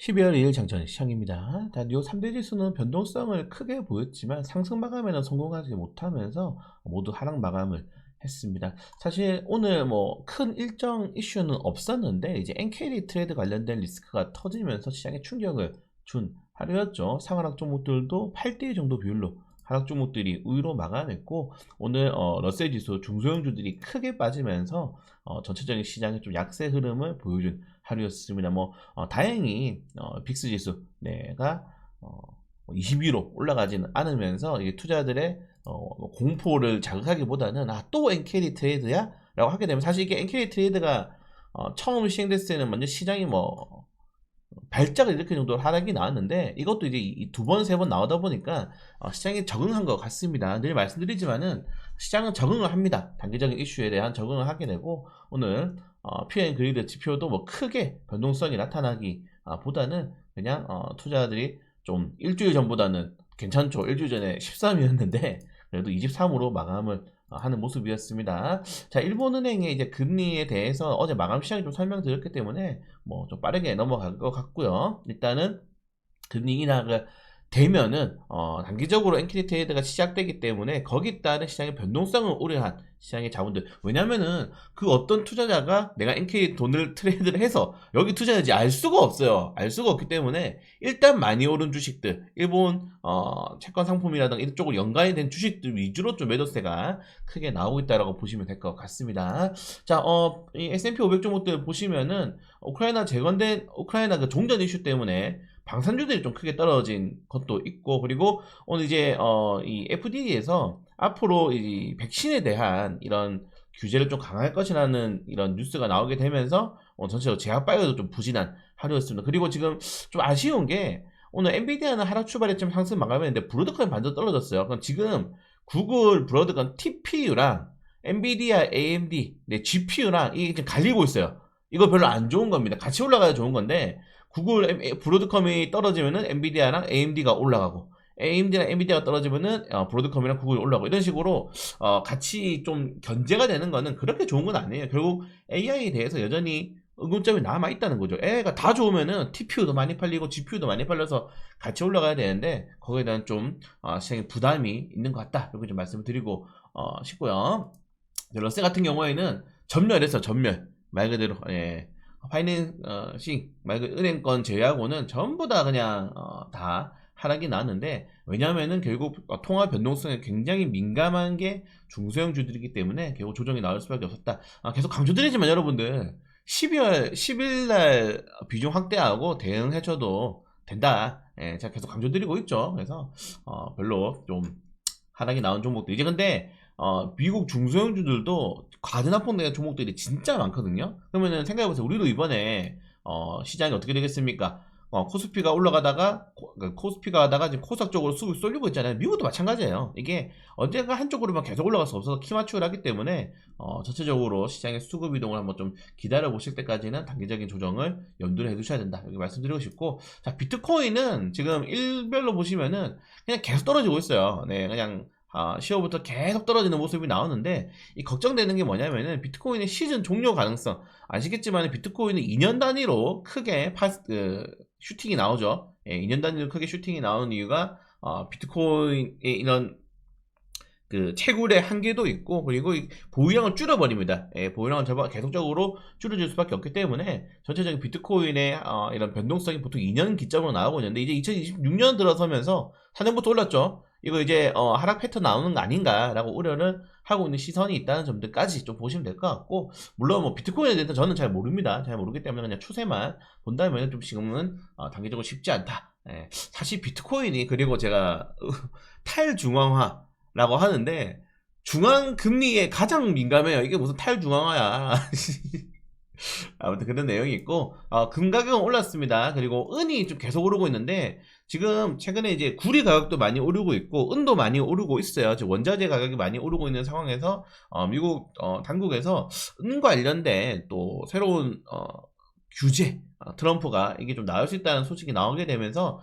12월 2일 장전 시장입니다. 요 3대 지수는 변동성을 크게 보였지만 상승 마감에는 성공하지 못하면서 모두 하락 마감을 했습니다. 사실 오늘 뭐 큰 일정 이슈는 없었는데 이제 NKD 트레이드 관련된 리스크가 터지면서 시장에 충격을 준 하루였죠. 상하락 종목들도 8대2 정도 비율로 하락 종목들이 우위로 막아냈고, 오늘 러셀 지수 중소형주들이 크게 빠지면서 전체적인 시장의 좀 약세 흐름을 보여준 하루였습니다. 다행히 빅스 지수 내가 20위로 올라가지는 않으면서 이게 투자들의 공포를 자극하기보다는 또 NKD 트레이드야? 라고 하게 되면, 사실 이게 NKD 트레이드가 처음 시행됐을 때는 먼저 시장이 발작을 일으킬 정도로 하락이 나왔는데, 이것도 이제 두 번, 세 번 나오다 보니까 시장이 적응한 것 같습니다. 늘 말씀드리지만은 시장은 적응을 합니다. 단기적인 이슈에 대한 적응을 하게 되고, 오늘 P&L 그리드 지표도 뭐 크게 변동성이 나타나기 보다는 그냥 투자자들이 좀 일주일 전보다는 괜찮죠. 일주일 전에 13이었는데 그래도 23으로 마감을 하는 모습이었습니다. 자, 일본은행의 이제 금리에 대해서 어제 마감 시장이 좀 설명드렸기 때문에 뭐 좀 빠르게 넘어갈 것 같고요. 일단은 금리 인하가 되면은 단기적으로 NKD 트레이드가 시작되기 때문에 거기에 따른 시장의 변동성을 우려한 시장의 자본들, 왜냐면은 그 어떤 투자자가 내가 NKD 돈을 트레이드를 해서 여기 투자했는지 알 수가 없어요. 알 수가 없기 때문에 일단 많이 오른 주식들, 일본 채권 상품이라든가 이런 쪽으로 연관이 된 주식들 위주로 좀 매도세가 크게 나오고 있다라고 보시면 될 것 같습니다. 자, 이 S&P 500 종목들 보시면은 우크라이나 그 종전 이슈 때문에 방산주들이 좀 크게 떨어진 것도 있고, 그리고 오늘 이제 이 FDA에서 앞으로 이 백신에 대한 이런 규제를 좀 강화할 것이라는 이런 뉴스가 나오게 되면서 전체적으로 제약바이오도 좀 부진한 하루였습니다. 그리고 지금 좀 아쉬운 게, 오늘 엔비디아는 하락 출발했지만 상승 마감했는데 브로드컴이 반전 떨어졌어요. 그럼 지금 구글 브로드컴 TPU랑 엔비디아 AMD GPU랑 이게 지금 갈리고 있어요. 이거 별로 안 좋은 겁니다. 같이 올라가야 좋은 건데, 구글 브로드컴이 떨어지면은 엔비디아랑 AMD가 올라가고, AMD랑 엔비디아가 떨어지면은 브로드컴이랑 구글이 올라가고, 이런 식으로 같이 좀 견제가 되는 거는 그렇게 좋은 건 아니에요. 결국 AI에 대해서 여전히 의문점이 남아 있다는 거죠. AI가 다 좋으면은 TPU도 많이 팔리고 GPU도 많이 팔려서 같이 올라가야 되는데, 거기에 대한 좀 시장에 부담이 있는 것 같다, 이렇게 좀 말씀을 드리고 싶고요. 러셀 같은 경우에는 전멸했어, 전멸. 말 그대로 파이낸싱 말 그대로 은행권 제외하고는 전부 다 그냥 다 하락이 나왔는데, 왜냐하면은 결국 통화 변동성에 굉장히 민감한 게 중소형주들이기 때문에 결국 조정이 나올 수밖에 없었다. 계속 강조드리지만 여러분들, 12월 10일 날 비중 확대하고 대응해줘도 된다. 제가 계속 강조드리고 있죠. 그래서 별로 좀 하락이 나온 종목들, 이제 근데 미국 중소형주들도 과대납폭 종목들이 진짜 많거든요. 그러면은 생각해보세요. 우리도 이번에 시장이 어떻게 되겠습니까? 코스피가 올라가다가 코스피가 하다가 지금 코스닥 쪽으로 수급이 쏠리고 있잖아요. 미국도 마찬가지예요. 이게 언젠가 한쪽으로만 계속 올라갈 수 없어서 키 맞추기를 하기 때문에 전체적으로 시장의 수급 이동을 한번 좀 기다려 보실 때까지는 단기적인 조정을 염두를 해두셔야 된다, 이렇게 말씀드리고 싶고, 자, 비트코인은 지금 일별로 보시면은 그냥 계속 떨어지고 있어요. 네, 그냥 10월부터 계속 떨어지는 모습이 나오는데, 이 걱정되는 게 뭐냐면은 비트코인의 시즌 종료 가능성, 아시겠지만 비트코인은 2년 단위로 크게 슈팅이 나오죠. 2년 단위로 크게 슈팅이 나오는 이유가 비트코인의 이런 그 채굴의 한계도 있고, 그리고 보유량을 줄여버립니다. 보유량을 계속적으로 줄여줄 수밖에 없기 때문에 전체적인 비트코인의 이런 변동성이 보통 2년 기점으로 나오고 있는데, 이제 2026년 들어서면서 4년부터 올랐죠. 이거 이제 하락 패턴 나오는 거 아닌가라고 우려를 하고 있는 시선이 있다는 점들까지 좀 보시면 될 것 같고, 물론 뭐 비트코인에 대해서 저는 잘 모릅니다. 잘 모르기 때문에 그냥 추세만 본다면 좀 지금은 단기적으로 쉽지 않다. 사실 비트코인이, 그리고 제가 탈중앙화 라고 하는데, 중앙 금리에 가장 민감해요. 이게 무슨 탈중앙화야. 아무튼 그런 내용이 있고, 금 가격은 올랐습니다. 그리고 은이 좀 계속 오르고 있는데, 지금 최근에 이제 구리 가격도 많이 오르고 있고 은도 많이 오르고 있어요. 지금 원자재 가격이 많이 오르고 있는 상황에서 미국 당국에서 은 관련된 또 새로운 규제, 트럼프가 이게 좀 나올 수 있다는 소식이 나오게 되면서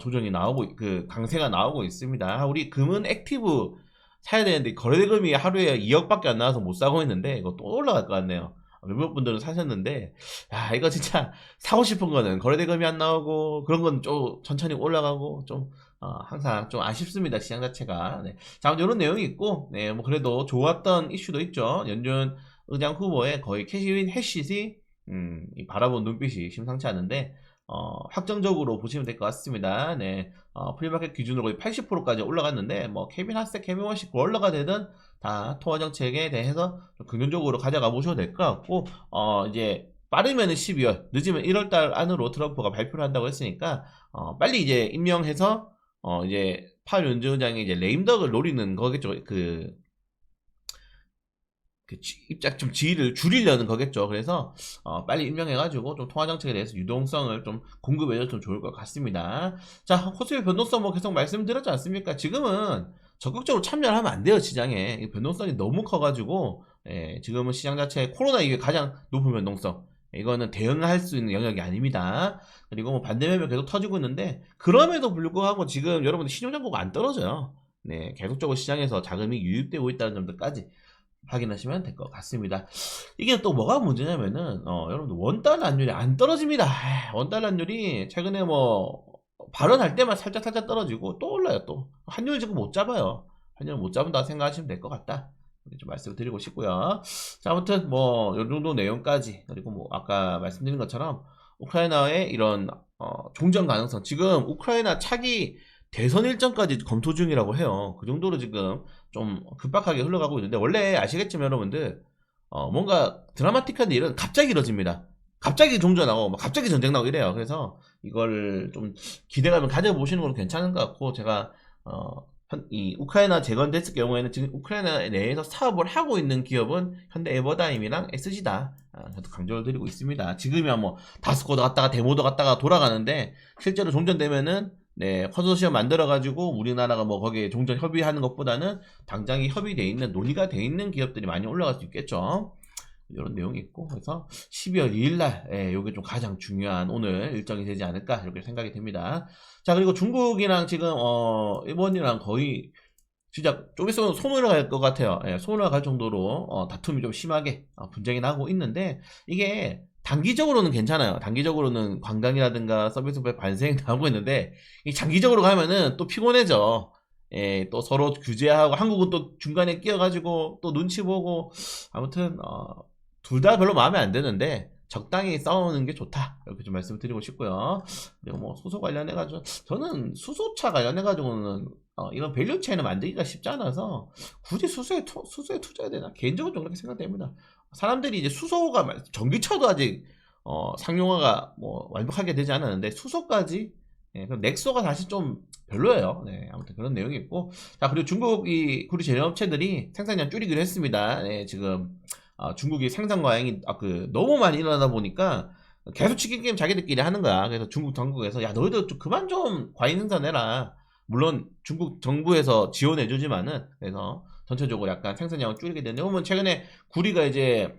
조정이 나오고, 그 강세가 나오고 있습니다. 우리 금은 액티브 사야 되는데 거래대금이 하루에 2억밖에 안 나와서 못 사고 있는데, 이거 또 올라갈 것 같네요. 몇몇 분들은 사셨는데, 야, 이거 진짜 사고 싶은 거는 거래대금이 안 나오고, 그런 건 좀 천천히 올라가고, 좀, 항상 좀 아쉽습니다. 시장 자체가. 네. 자, 아무튼 이런 내용이 있고, 네, 뭐 그래도 좋았던 이슈도 있죠. 연준 의장 후보의 거의 캐시인 해시시, 이 바라본 눈빛이 심상치 않은데, 확정적으로 보시면 될 것 같습니다. 네. 프리마켓 기준으로 거의 80%까지 올라갔는데, 뭐, 케빈 하스, 케빈 워시 올라가 되든, 다 통화 정책에 대해서 좀 긍정적으로 가져가 보셔도 될 것 같고, 이제, 빠르면은 12월, 늦으면 1월달 안으로 트럼프가 발표를 한다고 했으니까, 빨리 이제 임명해서, 이제, 파월 연준의장이 이제 레임덕을 노리는 거겠죠. 입장 좀 지위를 줄이려는 거겠죠. 그래서 빨리 임명해가지고 좀 통화 정책에 대해서 유동성을 좀 공급해줘도 좀 좋을 것 같습니다. 자, 코스피 변동성 뭐 계속 말씀드렸지 않습니까? 지금은 적극적으로 참여를 하면 안 돼요. 시장에 변동성이 너무 커가지고 지금은 시장 자체에 코로나 이후에 가장 높은 변동성, 이거는 대응할 수 있는 영역이 아닙니다. 그리고 뭐 반대 매매 계속 터지고 있는데, 그럼에도 불구하고 지금 여러분들 신용장고가 안 떨어져요. 네, 계속적으로 시장에서 자금이 유입되고 있다는 점들까지 확인하시면 될 것 같습니다. 이게 또 뭐가 문제냐면은 여러분들 원달러 환율이 안 떨어집니다. 원달러 환율이 최근에 뭐 발언할 때만 살짝 떨어지고 또 올라요. 또 환율 지금 못 잡아요. 환율 못 잡는다 생각하시면 될 것 같다. 좀 말씀을 드리고 싶고요. 자, 아무튼 뭐 이 정도 내용까지, 그리고 뭐 아까 말씀드린 것처럼 우크라이나의 이런 종전 가능성, 지금 우크라이나 차기 대선 일정까지 검토 중이라고 해요. 그 정도로 지금 좀 급박하게 흘러가고 있는데, 원래 아시겠지만 여러분들 뭔가 드라마틱한 일은 갑자기 이뤄집니다. 갑자기 종전하고 막 갑자기 전쟁 나고 이래요. 그래서 이걸 좀 기대감을 가져보시는 건 괜찮은 것 같고, 제가 이 우크라이나 재건됐을 경우에는 지금 우크라이나 내에서 사업을 하고 있는 기업은 현대 에버다임이랑 SG다. 저도 강조를 드리고 있습니다. 지금이야 뭐 다스코도 갔다가 데모도 갔다가 돌아가는데, 실제로 종전되면은 컨소시엄 만들어가지고 우리나라가 뭐 거기에 종전 협의하는 것보다는 당장이 협의돼 있는, 논의가 돼 있는 기업들이 많이 올라갈 수 있겠죠. 이런 내용이 있고, 그래서 12월 2일날 요게 좀 가장 중요한 오늘 일정이 되지 않을까 이렇게 생각이 됩니다. 자, 그리고 중국이랑 지금 일본이랑 거의 진짜 좀 있으면 손으로 갈 것 같아요. 손으로 갈 정도로 다툼이 좀 심하게 분쟁이 나고 있는데, 이게 단기적으로는 괜찮아요. 단기적으로는 관광이라든가 서비스업에 반생이 나오고 있는데, 이 장기적으로 가면은 또 피곤해져. 또 서로 규제하고, 한국은 또 중간에 끼어가지고 또 눈치 보고, 아무튼 둘 다 별로 마음에 안 드는데 적당히 싸우는 게 좋다, 이렇게 좀 말씀드리고 싶고요. 그리고 뭐 수소 관련해가지고, 저는 수소차 관련해가지고는 이런 밸류 체인을 만들기가 쉽지 않아서 굳이 수소에 투자해야 되나, 개인적으로 좀 그렇게 생각됩니다. 사람들이 이제 수소가, 전기차도 아직 상용화가 뭐 완벽하게 되지 않았는데 수소까지, 그럼 넥소가 사실 좀 별로예요. 네, 아무튼 그런 내용이 있고, 자, 그리고 중국이 구리 제련업체들이 생산량 줄이기로 했습니다. 지금 중국이 생산 과잉이 너무 많이 일어나다 보니까 계속 치킨 게임 자기들끼리 하는 거야. 그래서 중국 당국에서, 야, 너희들 좀 그만 좀 과잉 생산해라. 물론 중국 정부에서 지원해주지만은, 그래서 전체적으로 약간 생산량을 줄이게 되는데, 보면 최근에 구리가 이제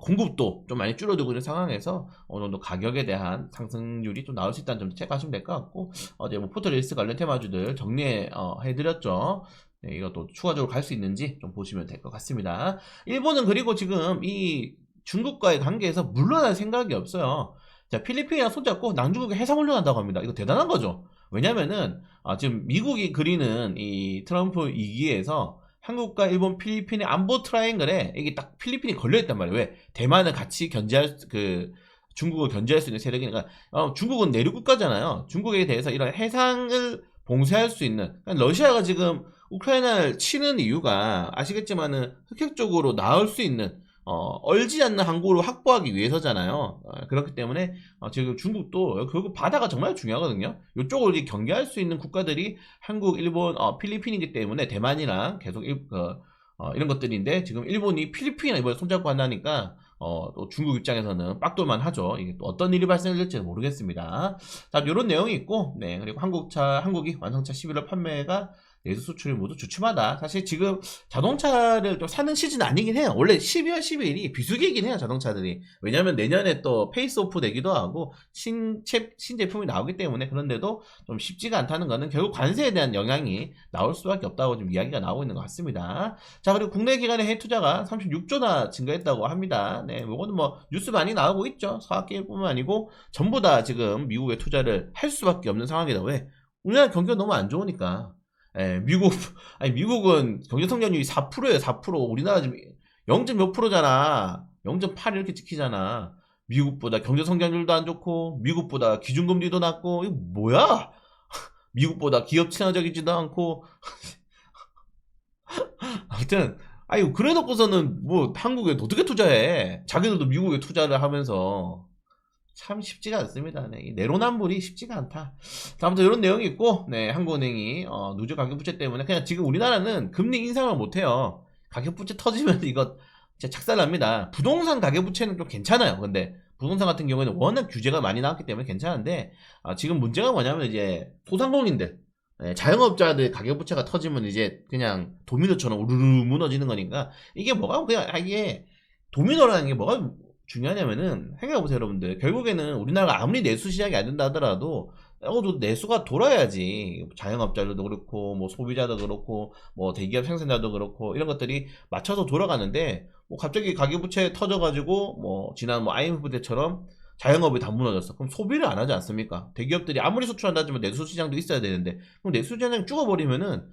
공급도 좀 많이 줄어들고 있는 상황에서 어느 정도 가격에 대한 상승률이 좀 나올 수 있다는 점 체크하시면 될 것 같고, 어제 뭐 포털리스 관련 테마주들 정리해 드렸죠. 네, 이것도 추가적으로 갈 수 있는지 좀 보시면 될 것 같습니다. 일본은 그리고 지금 이 중국과의 관계에서 물러날 생각이 없어요. 자, 필리핀이랑 손잡고 남중국에 해상 훈련한다고 합니다. 이거 대단한 거죠. 왜냐면은 지금 미국이 그리는 이 트럼프 2기에서 한국과 일본, 필리핀의 안보 트라이앵글에 이게 딱 필리핀이 걸려있단 말이에요. 왜? 대만을 같이 견제할 중국을 견제할 수 있는 세력이니까. 중국은 내륙 국가잖아요. 중국에 대해서 이런 해상을 봉쇄할 수 있는, 그러니까 러시아가 지금 우크라이나를 치는 이유가 아시겠지만은 흑핵적으로 나올 수 있는 얼지 않는 항구를 확보하기 위해서잖아요. 그렇기 때문에 지금 중국도 결국 바다가 정말 중요하거든요. 이쪽을 경계할 수 있는 국가들이 한국, 일본, 필리핀이기 때문에, 대만이랑 계속 이런 것들인데, 지금 일본이 필리핀이랑 이번에 손잡고 한다니까 또 중국 입장에서는 빡돌만 하죠. 이게 또 어떤 일이 발생될지 모르겠습니다. 자, 이런 내용이 있고, 네, 그리고 한국이 완성차 11월 판매가 내수 수출이 모두 주춤하다. 사실 지금 자동차를 좀 사는 시즌 아니긴 해요. 원래 12월 12일이 비수기이긴 해요, 자동차들이. 왜냐면 내년에 또 페이스오프 되기도 하고 신제품이 나오기 때문에. 그런데도 좀 쉽지가 않다는 거는 결국 관세에 대한 영향이 나올 수밖에 없다고 좀 이야기가 나오고 있는 것 같습니다. 자, 그리고 국내 기관의 해외 투자가 36조나 증가했다고 합니다. 네, 요거는 뭐 뉴스 많이 나오고 있죠. 서학계뿐만 아니고 전부 다 지금 미국에 투자를 할 수밖에 없는 상황이다. 왜? 우리나라 경기가 너무 안 좋으니까. 예, 미국은 경제 성장률이 4%예요, 4%. 우리나라 지금 0. 몇 프로잖아. 0.8 이렇게 찍히잖아. 미국보다 경제 성장률도 안 좋고, 미국보다 기준금리도 낮고, 이거 뭐야? 미국보다 기업 친화적이지도 않고. 아무튼, 아니, 그래 놓고서는 뭐 한국에 어떻게 투자해? 자기들도 미국에 투자를 하면서. 참 쉽지가 않습니다. 네, 이 내로남불이 쉽지가 않다. 자, 아무튼 이런 내용이 있고, 네, 한국은행이 누적 가계부채 때문에 그냥 지금 우리나라는 금리 인상을 못해요. 가계부채 터지면 이거 진짜 착살납니다. 부동산 가계부채는 좀 괜찮아요. 근데 부동산 같은 경우에는 워낙 규제가 많이 나왔기 때문에 괜찮은데, 지금 문제가 뭐냐면 이제 소상공인들, 자영업자들 가계부채가 터지면 이제 그냥 도미노처럼 우르르 무너지는 거니까. 이게 뭐가 그냥 이게 도미노라는 게 뭐가 중요하냐면은, 생각해보세요 여러분들. 결국에는 우리나라가 아무리 내수 시장이 안 된다 하더라도 내수가 돌아야지. 자영업자들도 그렇고 뭐 소비자도 그렇고 뭐 대기업 생산자도 그렇고 이런 것들이 맞춰서 돌아가는데, 뭐 갑자기 가계부채 터져가지고 뭐 지난 뭐 IMF 때처럼 자영업이 다 무너졌어. 그럼 소비를 안 하지 않습니까? 대기업들이 아무리 수출한다 하지만 내수 시장도 있어야 되는데, 그럼 내수 시장 죽어버리면은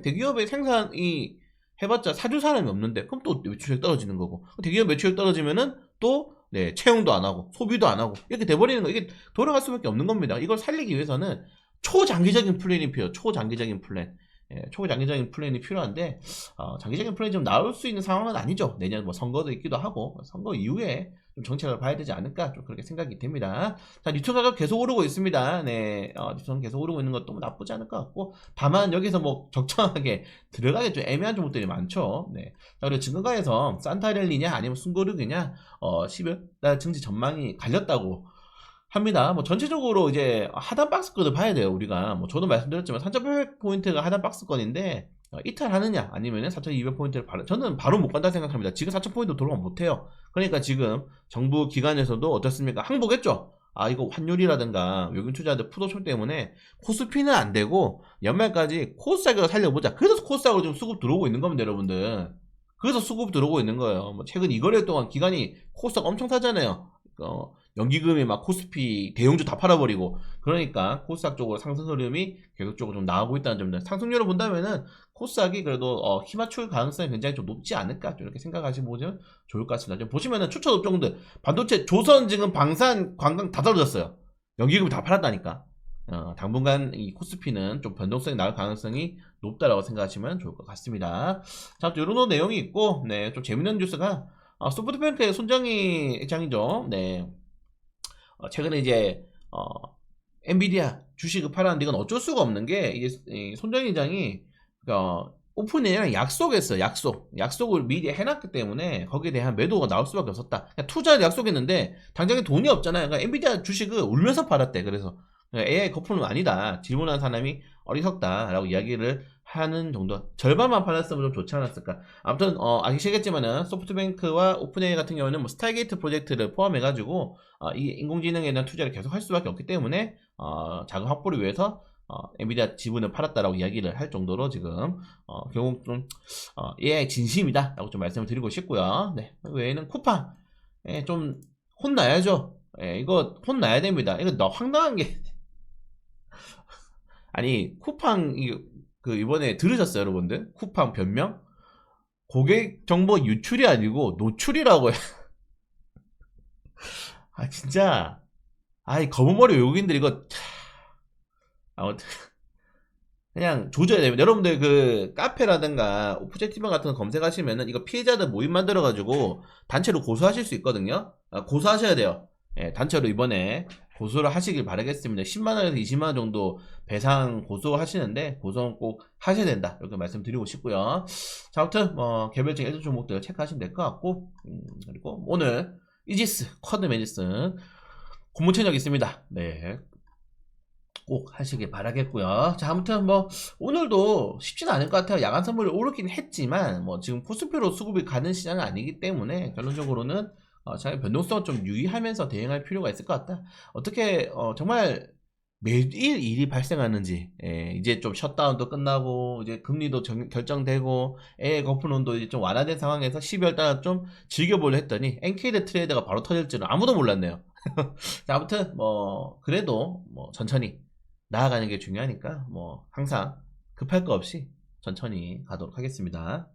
대기업의 생산이 해봤자 사줄 사람이 없는데, 그럼 또 매출이 떨어지는 거고, 대기업 매출이 떨어지면은 또 채용도 안 하고 소비도 안 하고 이렇게 돼버리는 거. 이게 돌아갈 수밖에 없는 겁니다. 이걸 살리기 위해서는 초장기적인 플랜이 필요해요. 초장기적인 플랜. 초장기적인 플랜이 필요한데, 장기적인 플랜이 좀 나올 수 있는 상황은 아니죠. 내년 뭐 선거도 있기도 하고, 선거 이후에 좀 정책을 봐야 되지 않을까, 좀 그렇게 생각이 됩니다. 자, 뉴턴 가격 계속 오르고 있습니다. 네, 뉴턴 계속 오르고 있는 것도 뭐 나쁘지 않을 것 같고, 다만 여기서 뭐 적정하게 들어가기 좀 애매한 종목들이 많죠. 네. 자, 그리고 증거가에서 산타랠리냐 아니면 숨고르기냐, 12월 증시 전망이 갈렸다고 합니다. 뭐 전체적으로 이제 하단 박스권을 봐야 돼요. 우리가 뭐 저도 말씀드렸지만 3,800포인트가 하단 박스권인데, 이탈하느냐 아니면은 4,200포인트를 저는 바로 못 간다 생각합니다. 지금 4,000포인트 돌아가 못해요. 그러니까 지금 정부 기관에서도 어떻습니까? 항복했죠. 이거 환율이라든가 외국인 투자들 푸도총 때문에 코스피는 안 되고 연말까지 코스닥으로 살려보자. 그래서 코스닥으로 지금 수급 들어오고 있는 겁니다, 여러분들. 그래서 수급 들어오고 있는 거예요. 뭐 최근 2거래 동안 기관이 코스닥 엄청 사잖아요. 연기금이 막 코스피 대형주 다 팔아버리고. 그러니까 코스닥 쪽으로 상승 흐름이 계속적으로 좀 나오고 있다는 점들. 상승률을 본다면은 코스닥이 그래도 힘맞출 가능성이 굉장히 좀 높지 않을까, 좀 이렇게 생각하시면 좋을 것 같습니다. 좀 보시면은 추천 업종들, 반도체, 조선, 지금 방산, 관광 다 떨어졌어요. 연기금이 다 팔았다니까. 당분간 이 코스피는 좀 변동성이 나올 가능성이 높다라고 생각하시면 좋을 것 같습니다. 자, 또 이런 내용이 있고, 네, 좀 재밌는 뉴스가, 소프트뱅크의 손정희 회장이죠. 네. 최근에 이제 엔비디아 주식을 팔았는데, 이건 어쩔 수가 없는 게, 이게 손정희 회장이 오픈AI랑 약속했어요. 약속을 미리 해놨기 때문에 거기에 대한 매도가 나올 수밖에 없었다. 그냥 투자를 약속했는데 당장에 돈이 없잖아요. 그러니까 엔비디아 주식을 울면서 팔았대. 그래서 AI 거품은 아니다, 질문한 사람이 어리석다라고 이야기를 하는 정도. 절반만 팔았으면 좀 좋지 않았을까. 아무튼 아시겠지만은 소프트뱅크와 오픈AI 같은 경우는 뭐 스타게이트 프로젝트를 포함해가지고 이 인공지능에 대한 투자를 계속 할 수밖에 없기 때문에 자금 확보를 위해서 엔비디아 지분을 팔았다라고 이야기를 할 정도로 지금 결국 좀 AI 진심이다 라고 좀 말씀을 드리고 싶고요. 네, 외에는 쿠팡 좀 혼나야죠. 이거 혼나야 됩니다. 이거 너 황당한 게 아니, 쿠팡 이번에 들으셨어요 여러분들? 쿠팡 변명? 고객 정보 유출이 아니고 노출이라고 해. 진짜 이 검은머리 외국인들 이거 아무튼 그냥 조져야 됩니다. 여러분들 그 카페라든가 오프젝티브 같은 거 검색하시면은 이거 피해자들 모임 만들어가지고 단체로 고소하실 수 있거든요. 고소하셔야 돼요. 단체로 이번에 고소를 하시길 바라겠습니다. 10만원에서 20만원 정도 배상 고소하시는데 고소는 꼭 하셔야 된다, 이렇게 말씀드리고 싶고요. 자, 아무튼 개별적 애들 종목들 체크하시면 될 것 같고, 그리고 오늘 이지스 쿼드 메디슨 고무천역 있습니다. 네, 꼭 하시길 바라겠고요. 자, 아무튼 뭐 오늘도 쉽지는 않을 것 같아요. 야간 선물이 오르긴 했지만 뭐 지금 코스피로 수급이 가는 시장은 아니기 때문에 결론적으로는 잘 변동성 좀 유의하면서 대응할 필요가 있을 것 같다. 어떻게 정말 매일 일이 발생하는지, 이제 좀 셧다운도 끝나고 이제 금리도 결정되고 거품론도 이제 좀 완화된 상황에서 12월 달에 좀 즐겨보려 했더니 엔케이드 트레이더가 바로 터질 줄은 아무도 몰랐네요. 자, 아무튼 뭐 그래도 뭐 천천히 나아가는 게 중요하니까 뭐 항상 급할 거 없이 천천히 가도록 하겠습니다.